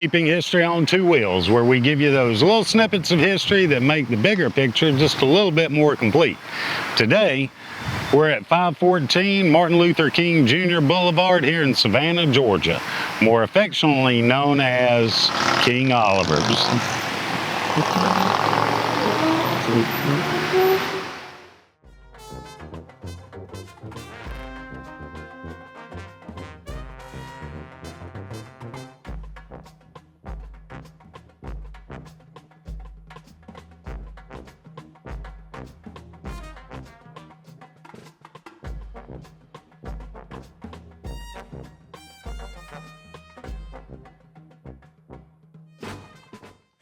Keeping History on Two Wheels, where we give you those little snippets of history that make the bigger picture just a little bit more complete. Today, we're at 514 Martin Luther King Jr. Boulevard here in Savannah, Georgia, more affectionately known as King Oliver's.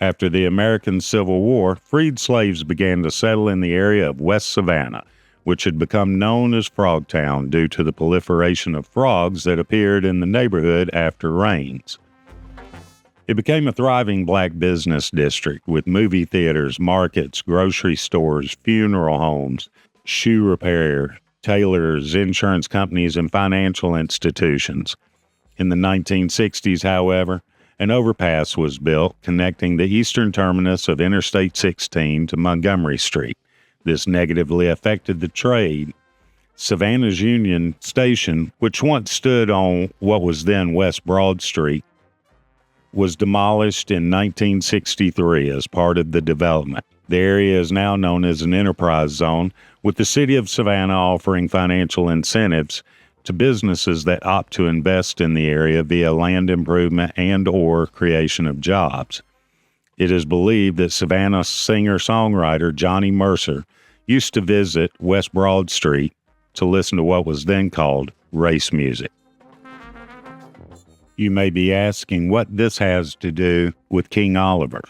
After the American Civil War, freed slaves began to settle in the area of West Savannah, which had become known as Frogtown due to the proliferation of frogs that appeared in the neighborhood after rains. It became a thriving black business district with movie theaters, markets, grocery stores, funeral homes, shoe repair, tailors, insurance companies, and financial institutions. In the 1960s, however, an overpass was built connecting the eastern terminus of Interstate 16 to Montgomery Street. This negatively affected the trade. Savannah's Union Station, which once stood on what was then West Broad Street, was demolished in 1963 as part of the development. The area is now known as an enterprise zone, with the city of Savannah offering financial incentives to businesses that opt to invest in the area via land improvement and/or creation of jobs. It is believed that Savannah singer-songwriter Johnny Mercer used to visit West Broad Street to listen to what was then called race music. You may be asking what this has to do with King Oliver.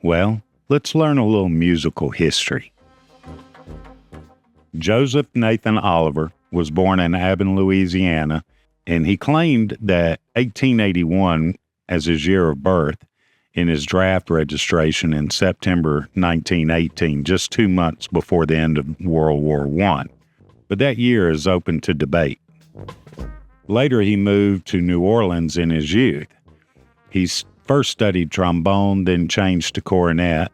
Well, let's learn a little musical history. Joseph Nathan Oliver was born in Abilene, Louisiana, and he claimed that 1881 as his year of birth in his draft registration in September 1918, just 2 months before the end of World War I. But that year is open to debate. Later, he moved to New Orleans in his youth. He first studied trombone, then changed to cornet.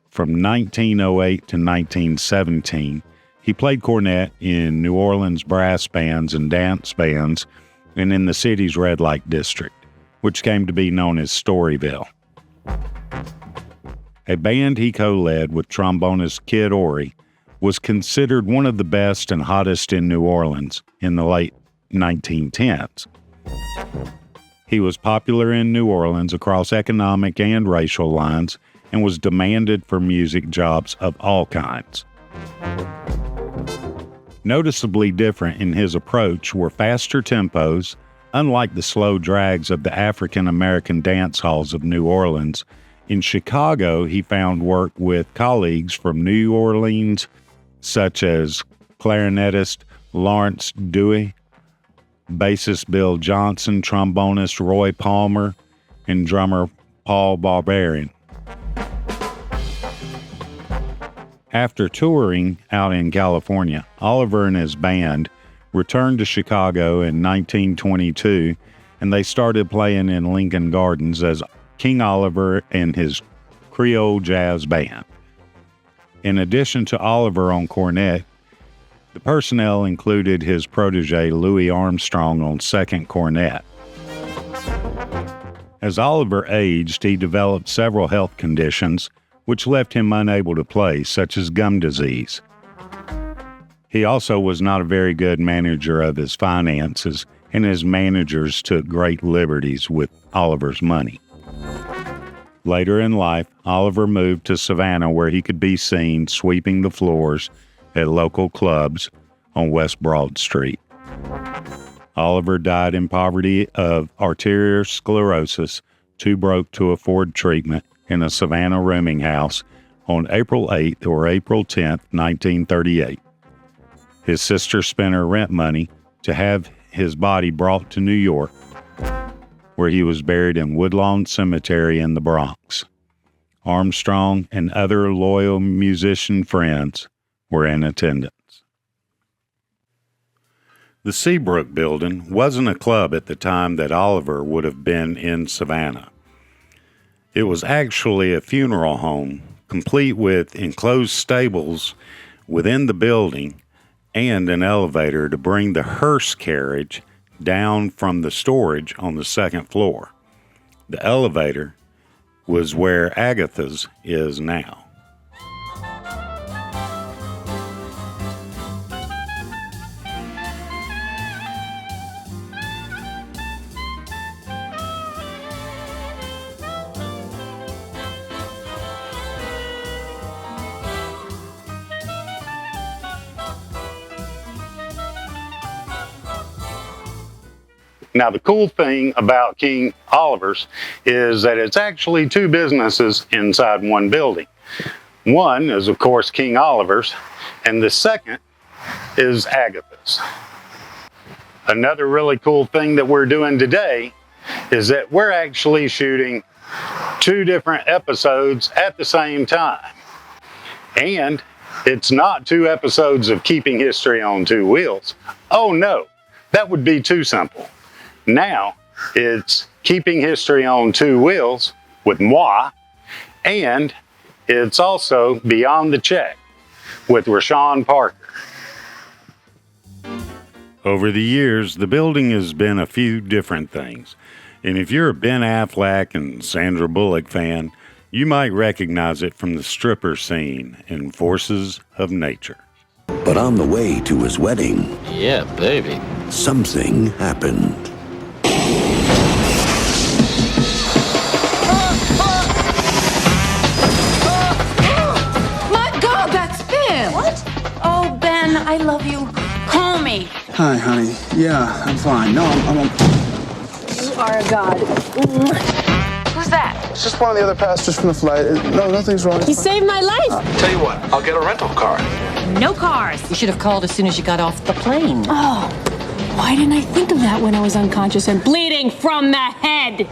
From 1908 to 1917, he played cornet in New Orleans brass bands and dance bands and in the city's red light district, which came to be known as Storyville. A band he co-led with trombonist Kid Ory was considered one of the best and hottest in New Orleans in the late 1910s. He was popular in New Orleans across economic and racial lines and was demanded for music jobs of all kinds. Noticeably different in his approach were faster tempos, unlike the slow drags of the African-American dance halls of New Orleans. In Chicago, he found work with colleagues from New Orleans, such as clarinetist Lawrence Dewey, bassist Bill Johnson, trombonist Roy Palmer, and drummer Paul Barbarian. After touring out in California, Oliver and his band returned to Chicago in 1922, and they started playing in Lincoln Gardens as King Oliver and his Creole Jazz Band. In addition to Oliver on cornet, the personnel included his protege Louis Armstrong on second cornet. As Oliver aged, he developed several health conditions which left him unable to play, such as gum disease. He also was not a very good manager of his finances, and his managers took great liberties with Oliver's money. Later in life, Oliver moved to Savannah, where he could be seen sweeping the floors at local clubs on West Broad Street. Oliver died in poverty of arterial sclerosis, too broke to afford treatment, in a Savannah rooming house on April 8th or April 10th, 1938. His sister spent her rent money to have his body brought to New York, where he was buried in Woodlawn Cemetery in the Bronx. Armstrong and other loyal musician friends were in attendance. The Seabrook Building wasn't a club at the time that Oliver would have been in Savannah. It was actually a funeral home, complete with enclosed stables within the building and an elevator to bring the hearse carriage down from the storage on the second floor. The elevator was where Agatha's is now. Now, the cool thing about King Oliver's is that it's actually two businesses inside one building. One is, of course, King Oliver's, and the second is Agatha's. Another really cool thing that we're doing today is that we're actually shooting two different episodes at the same time. And it's not two episodes of Keeping History on Two Wheels. Oh no, that would be too simple. Now, it's Keeping History on Two Wheels with moi, and it's also Beyond the Check with Reyshan Parker. Over the years, the building has been a few different things, and if you're a Ben Affleck and Sandra Bullock fan, you might recognize it from the stripper scene in Forces of Nature. But on the way to his wedding, yeah, baby, something happened. I love you. Call me. Hi, honey. Yeah, I'm fine. No, I'm You are a god. Who's that? It's just one of the other passengers from the flight. No, nothing's wrong. He saved my life. Tell you what, I'll get a rental car. No cars. You should have called as soon as you got off the plane. Oh, why didn't I think of that when I was unconscious and bleeding from the head?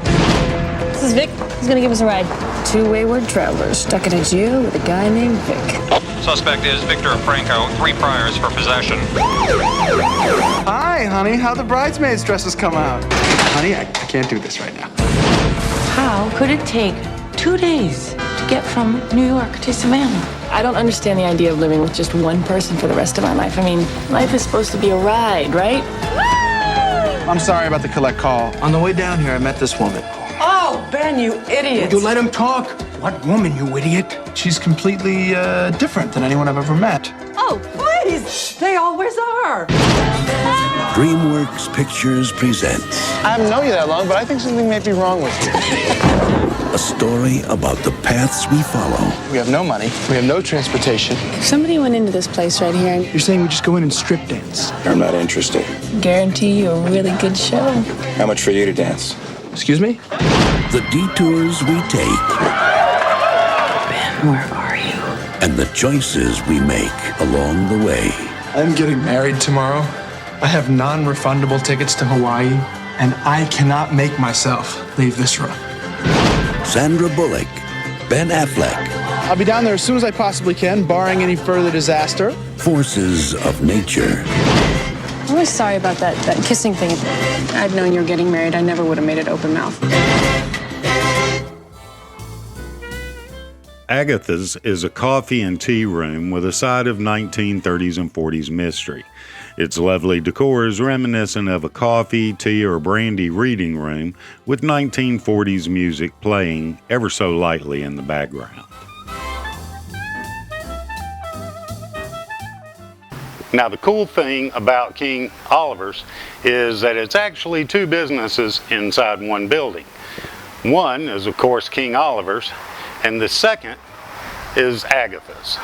This is Vic. He's gonna give us a ride. Two wayward travelers stuck in a jail with a guy named Vic. Suspect is Victor Franco, 3 priors for possession. Hi, honey. How'd the bridesmaids' dresses come out? Honey, I can't do this right now. How could it take 2 days to get from New York to Savannah? I don't understand the idea of living with just one person for the rest of my life. I mean, life is supposed to be a ride, right? I'm sorry about the collect call. On the way down here, I met this woman. Oh, Ben, you idiot. You let him talk. What woman, you idiot? She's completely different than anyone I've ever met. Oh, please. They always are. DreamWorks Pictures presents I haven't known you that long, but I think something may be wrong with you. a story about the paths we follow. We have no money. We have no transportation. If somebody went into this place right here and You're saying we just go in and strip dance? I'm not interested. guarantee you a really good show. How much for you to dance? Excuse me? The detours we take. Ben, where are you? And the choices we make along the way. I'm getting married tomorrow. I have non-refundable tickets to Hawaii, and I cannot make myself leave this room. Sandra Bullock, Ben Affleck. I'll be down there as soon as I possibly can, barring any further disaster. Forces of Nature. I'm really sorry about that kissing thing. If I'd known you were getting married, I never would have made it open mouth. Agatha's is a coffee and tea room with a side of 1930s and 40s mystery. Its lovely decor is reminiscent of a coffee, tea, or brandy reading room with 1940s music playing ever so lightly in the background. Now, the cool thing about King Oliver's is that it's actually two businesses inside one building. One is, of course, King Oliver's, and the second is Agatha's.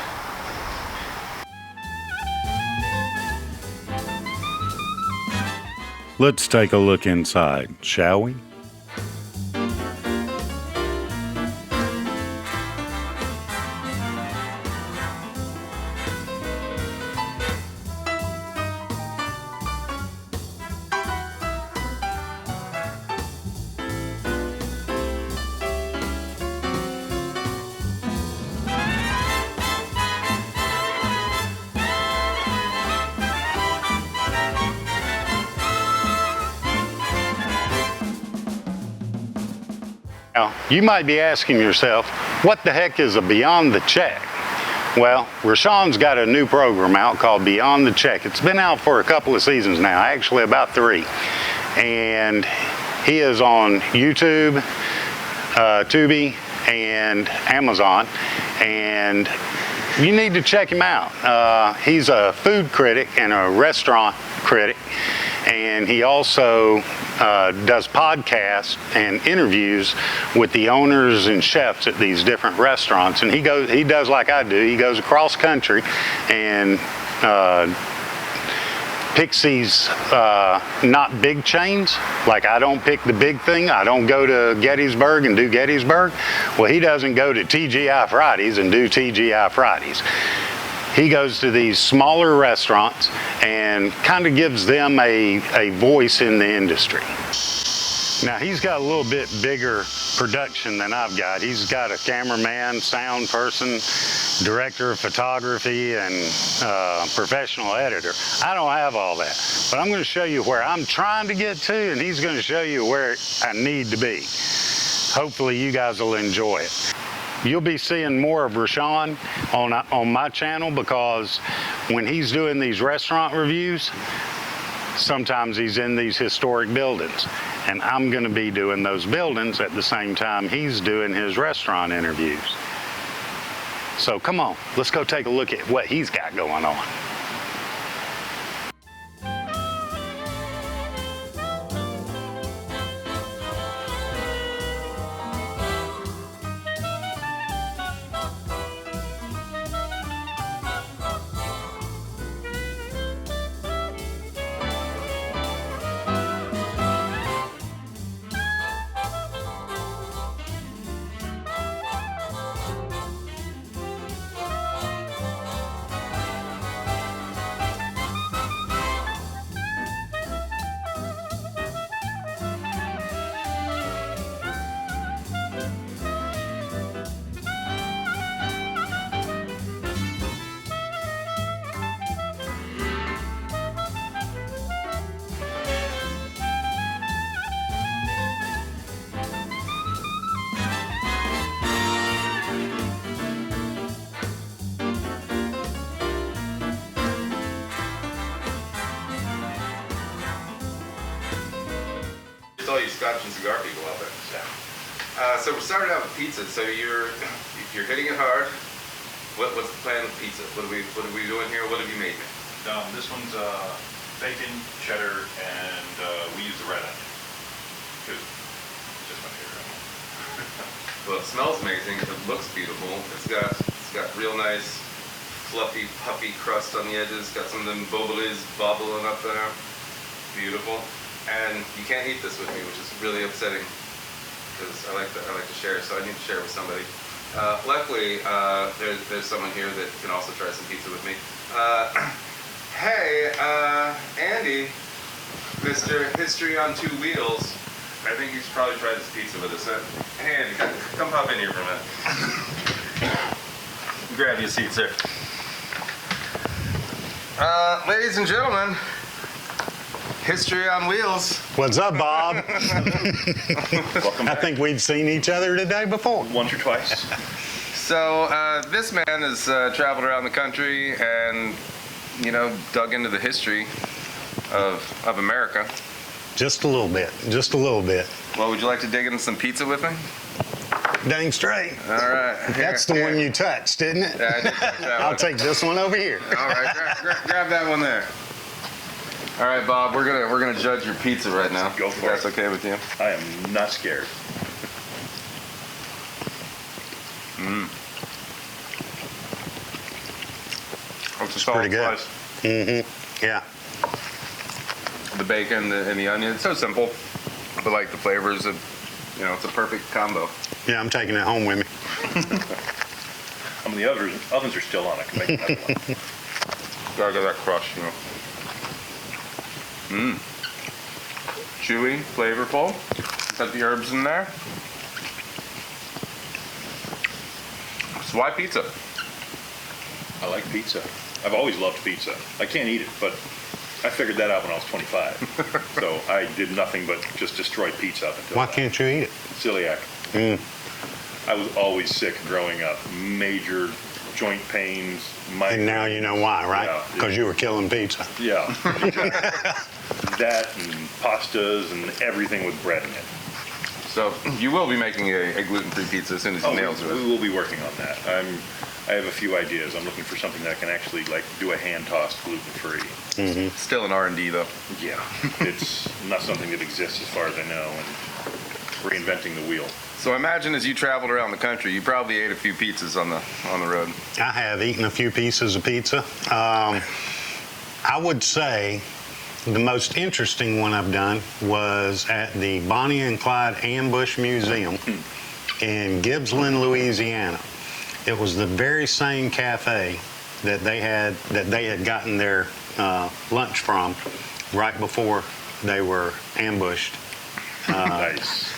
Let's take a look inside, shall we? Now, you might be asking yourself, what the heck is a Beyond the Check? Well, Reyshan's got a new program out called Beyond the Check. It's been out for a couple of seasons now, actually about 3. And he is on YouTube, Tubi, and Amazon. And you need to check him out. He's a food critic and a restaurant critic. And he also does podcasts and interviews with the owners and chefs at these different restaurants. And he does like I do. He goes across country and picks these not big chains. Like I don't pick the big thing. I don't go to Gettysburg and do Gettysburg. Well, he doesn't go to TGI Fridays and do TGI Fridays. He goes to these smaller restaurants and kind of gives them a voice in the industry. Now, he's got a little bit bigger production than I've got. He's got a cameraman, sound person, director of photography, and professional editor. I don't have all that, but I'm going to show you where I'm trying to get to, and he's going to show you where I need to be. Hopefully, you guys will enjoy it. You'll be seeing more of Reyshan on my channel, because when he's doing these restaurant reviews, sometimes he's in these historic buildings, and I'm going to be doing those buildings at the same time he's doing his restaurant interviews. So come on, let's go take a look at what he's got going on. All you Scotch and cigar people out there. So we're starting out with pizza. So you're hitting it hard. What's the plan with pizza? What are we doing here? What have you made me? This one's bacon, cheddar, and we use the red onion. It's just my favorite. Well, it smells amazing. It looks beautiful. It's got real nice, fluffy, puffy crust on the edges. Got some of them bobbleys bobbling up there. Beautiful. And you can't eat this with me, which is really upsetting, because I like to share, so I need to share with somebody. Luckily, there's someone here that can also try some pizza with me. Hey, Andy, Mr. History on 2 Wheels. I think you should probably try this pizza with us. Hey, Andy, come pop in here for a minute. Grab your seat, sir. Ladies and gentlemen, History on Wheels. What's up, Bob? Welcome back. I think we've seen each other today before. Once or twice. So this man has traveled around the country and, dug into the history of America. Just a little bit. Just a little bit. Well, would you like to dig into some pizza with me? Dang straight. All right. That's the one you touched, isn't it? Yeah, I did touch that one. I'll take this one over here. All right, grab that one there. All right, Bob, we're gonna judge your pizza right now. Go for it. That's okay with you? I am not scared. It's pretty good. Mm-hmm. Yeah. The bacon and the onion. It's so simple, but like the flavors of, it's a perfect combo. Yeah, I'm taking it home with me. The ovens are still on. I can make another one. Gotta get that crust, Chewy, flavorful. Got the herbs in there. So why pizza? I like pizza. I've always loved pizza. I can't eat it, but I figured that out when I was 25. So I did nothing but just destroy pizza up until Why can't you eat it? Celiac. I was always sick growing up. Major joint pains. And now you know why, right? Because you were killing pizza. Yeah, exactly. That and pastas and everything with bread in it. So you will be making a gluten-free pizza as soon as you nail it. We will be working on that. I have a few ideas. I'm looking for something that can actually like do a hand-tossed gluten-free. Still an R&D though. Yeah, it's not something that exists as far as I know, and reinventing the wheel. So I imagine as you traveled around the country, you probably ate a few pizzas on the road. I have eaten a few pieces of pizza. I would say the most interesting one I've done was at the Bonnie and Clyde Ambush Museum in Gibbsland, Louisiana. It was the very same cafe that they had gotten their lunch from right before they were ambushed. Nice.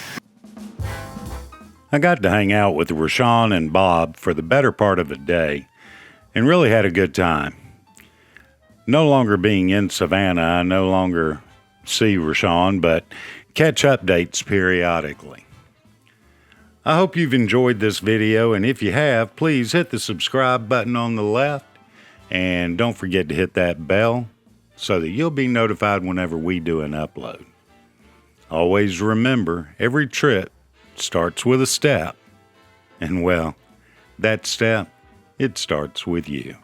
I got to hang out with Reyshan and Bob for the better part of the day and really had a good time. No longer being in Savannah, I no longer see Reyshan, but catch updates periodically. I hope you've enjoyed this video, and if you have, please hit the subscribe button on the left, and don't forget to hit that bell so that you'll be notified whenever we do an upload. Always remember, every trip starts with a step, and well, that step, it starts with you.